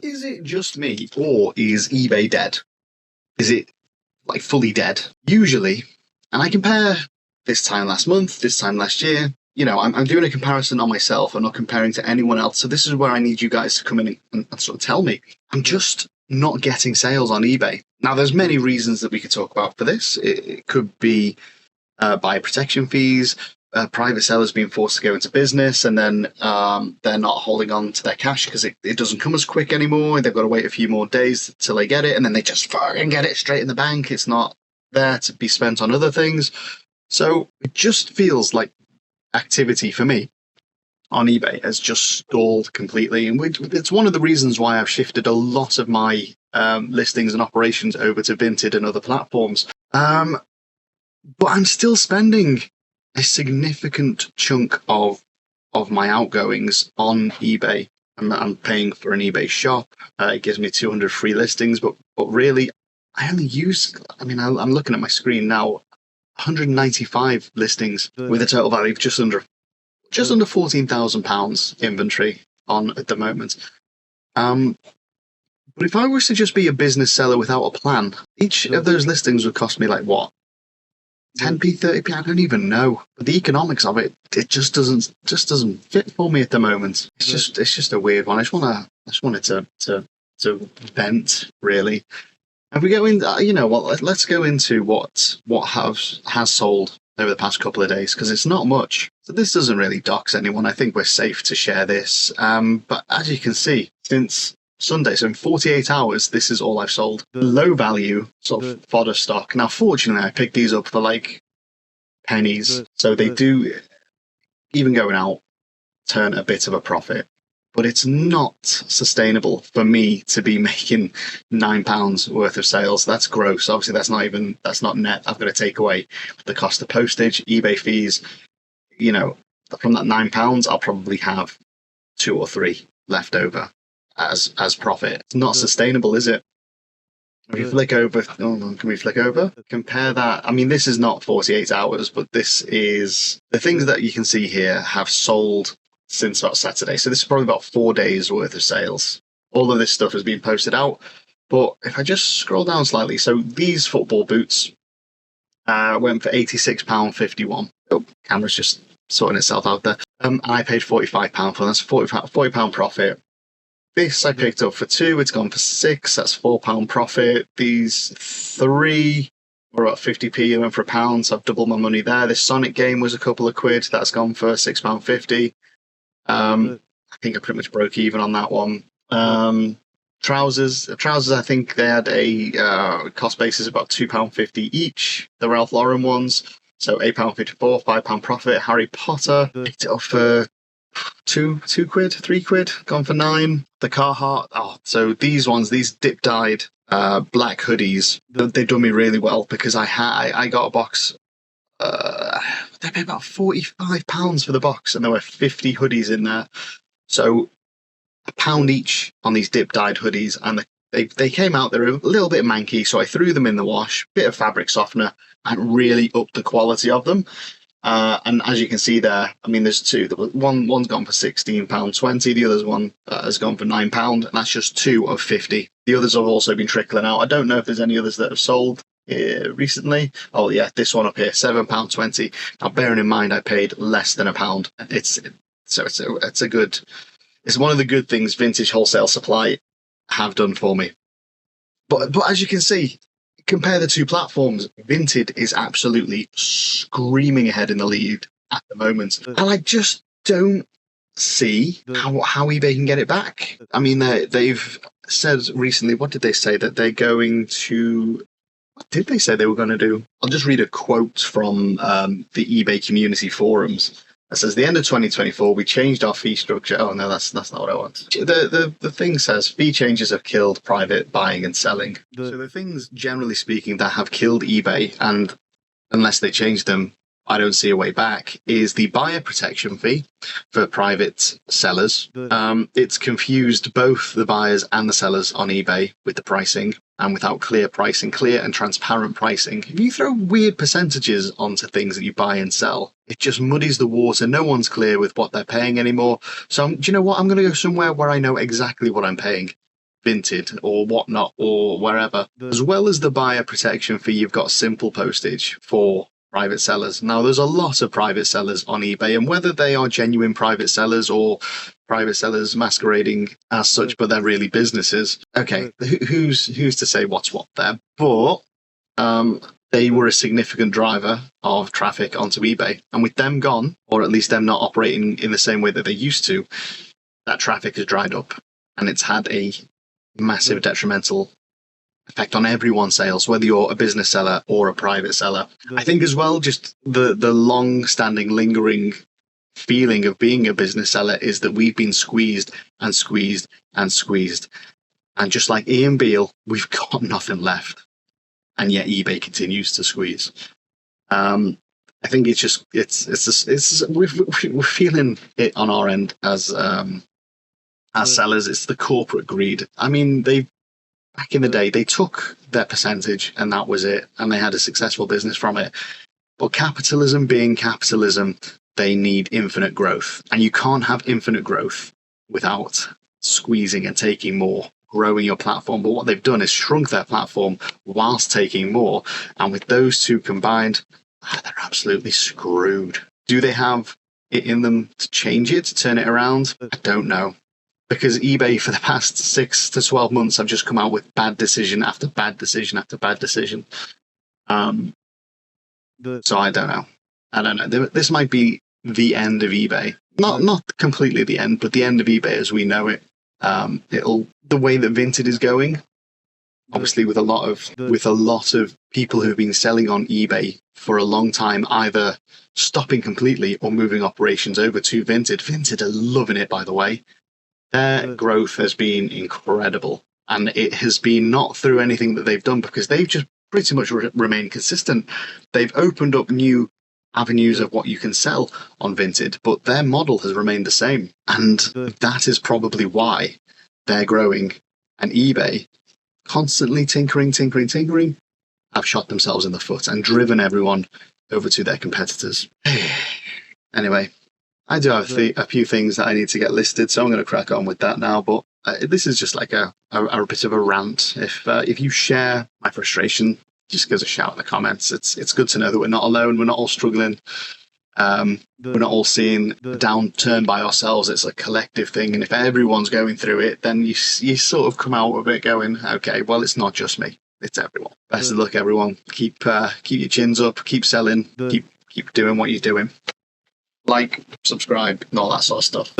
Is it just me, or is eBay dead? Is it like fully dead? Usually, and I compare this time last month, this time last year. I'm doing a comparison on myself. I'm not comparing to anyone else. So this is where I need you guys to come in and sort of tell me. I'm just not getting sales on eBay. Now, there's many reasons that we could talk about for this. It could be buyer protection fees, private sellers being forced to go into business, and then they're not holding on to their cash because it doesn't come as quick anymore. They've got to wait a few more days till they get it, and then they just fucking get it straight in the bank. It's not there to be spent on other things. So it just feels like activity for me on eBay has just stalled completely, and it's one of the reasons why I've shifted a lot of my listings and operations over to Vinted and other platforms. But I'm still spending a significant chunk of my outgoings on eBay. I'm paying for an eBay shop. It gives me 200 free listings, but really, I only use. I'm looking at my screen now. 195 listings with a total value of just under £14,000 inventory on at the moment. But if I was to just be a business seller without a plan, each of those listings would cost me like what? 10p, 30p, I don't even know. But the economics of it just doesn't fit for me at the moment. It's just a weird one. I just wanted to vent, really. And we go in, let's go into what has sold over the past couple of days, because it's not much. So this doesn't really dox anyone. I think we're safe to share this. But as you can see, since Sunday, so in 48 hours, this is all I've sold. Low value sort of fodder stock. Now, fortunately, I picked these up for like pennies. So they do, even going out, turn a bit of a profit. But it's not sustainable for me to be making £9 worth of sales. That's gross. Obviously, that's not net. I've got to take away the cost of postage, eBay fees. From that £9, I'll probably have 2 or 3 left over as profit. It's not sustainable, is it? If you flick over, can we flick over? Compare that. This is not 48 hours, but this is the things that you can see here have sold since about Saturday. So this is probably about 4 days worth of sales. All of this stuff has been posted out. But if I just scroll down slightly, so these football boots went for £86.51. Oh, camera's just sorting itself out there. And I paid £45 for them. That's £40 profit. This I picked up for 2. It's gone for 6. That's £4 profit. These 3 were about 50p. I went for £1, so I've doubled my money there. This Sonic game was a couple of quid. That's gone for £6.50. I think I pretty much broke even on that one. Trousers, I think they had a cost basis about £2.50 each. The Ralph Lauren ones, so £8.54, £5 profit. Harry Potter picked it up for 2 quid, 3 quid, gone for 9. The Carhartt, so these dip dyed black hoodies, they've done me really well, because I got a box. They paid about £45 for the box, and there were 50 hoodies in there. So £1 each on these dip dyed hoodies, and they came out, they're a little bit manky, so I threw them in the wash, bit of fabric softener, and really upped the quality of them. And as you can see there, there's 2. One's gone for £16.20, the other's one has gone for £9, and that's just 2 of 50. The others have also been trickling out. I don't know if there's any others that have sold recently. Oh yeah, this one up here, £7.20. Now, bearing in mind I paid less than £1. It's one of the good things Vintage Wholesale Supply have done for me. But as you can see, compare the 2 platforms. Vinted is absolutely screaming ahead in the lead at the moment, and I just don't see how eBay can get it back. They've said recently, what did they say? That they're going to. What did they say they were going to do? I'll just read a quote from the eBay community forums. It says, the end of 2024, we changed our fee structure. Oh, no, that's not what I want. The thing says, fee changes have killed private buying and selling. So the things, generally speaking, that have killed eBay, and unless they change them, I don't see a way back, is the buyer protection fee for private sellers. It's confused both the buyers and the sellers on eBay with the pricing, and without clear pricing, clear and transparent pricing. If you throw weird percentages onto things that you buy and sell, it just muddies the water. No one's clear with what they're paying anymore. So do you know what? I'm going to go somewhere where I know exactly what I'm paying. Vinted or whatnot or wherever, as well as the buyer protection fee, you've got simple postage for private sellers. Now, there's a lot of private sellers on eBay, and whether they are genuine private sellers or private sellers masquerading as such, but they're really businesses. Okay, who's to say what's what there? But they were a significant driver of traffic onto eBay, and with them gone, or at least them not operating in the same way that they used to, that traffic has dried up, and it's had a massive detrimental effect on everyone's sales, whether you're a business seller or a private seller. I think as well, just the long-standing, lingering feeling of being a business seller is that we've been squeezed and squeezed and squeezed. And just like Ian Beale, we've got nothing left. And yet eBay continues to squeeze. I think it's just, we're feeling it on our end as sellers. It's the corporate greed. I mean, back in the day, they took their percentage and that was it. And they had a successful business from it. But capitalism being capitalism, they need infinite growth. And you can't have infinite growth without squeezing and taking more, growing your platform. But what they've done is shrunk their platform whilst taking more. And with those two combined, they're absolutely screwed. Do they have it in them to change it, to turn it around? I don't know. Because eBay for the past 6 to 12 months have just come out with bad decision after bad decision after bad decision. So I don't know. This might be the end of eBay. Not completely the end, but the end of eBay as we know it. The way that Vinted is going, obviously with a lot of people who've been selling on eBay for a long time, either stopping completely or moving operations over to Vinted. Vinted are loving it, by the way. Their growth has been incredible, and it has been not through anything that they've done, because they've just pretty much remained consistent. They've opened up new avenues of what you can sell on Vinted, but their model has remained the same, and that is probably why they're growing. And eBay, constantly tinkering, have shot themselves in the foot and driven everyone over to their competitors. Anyway, I do have a few things that I need to get listed, so I'm going to crack on with that now. But this is just like a bit of a rant. If you share my frustration, just give us a shout in the comments. It's good to know that we're not alone. We're not all struggling. We're not all seeing the downturn by ourselves. It's a collective thing, and if everyone's going through it, then you sort of come out of it going, okay, well, it's not just me. It's everyone. Best of luck, everyone. Keep your chins up. Keep selling. Keep doing what you're doing. Like, subscribe, and all that sort of stuff.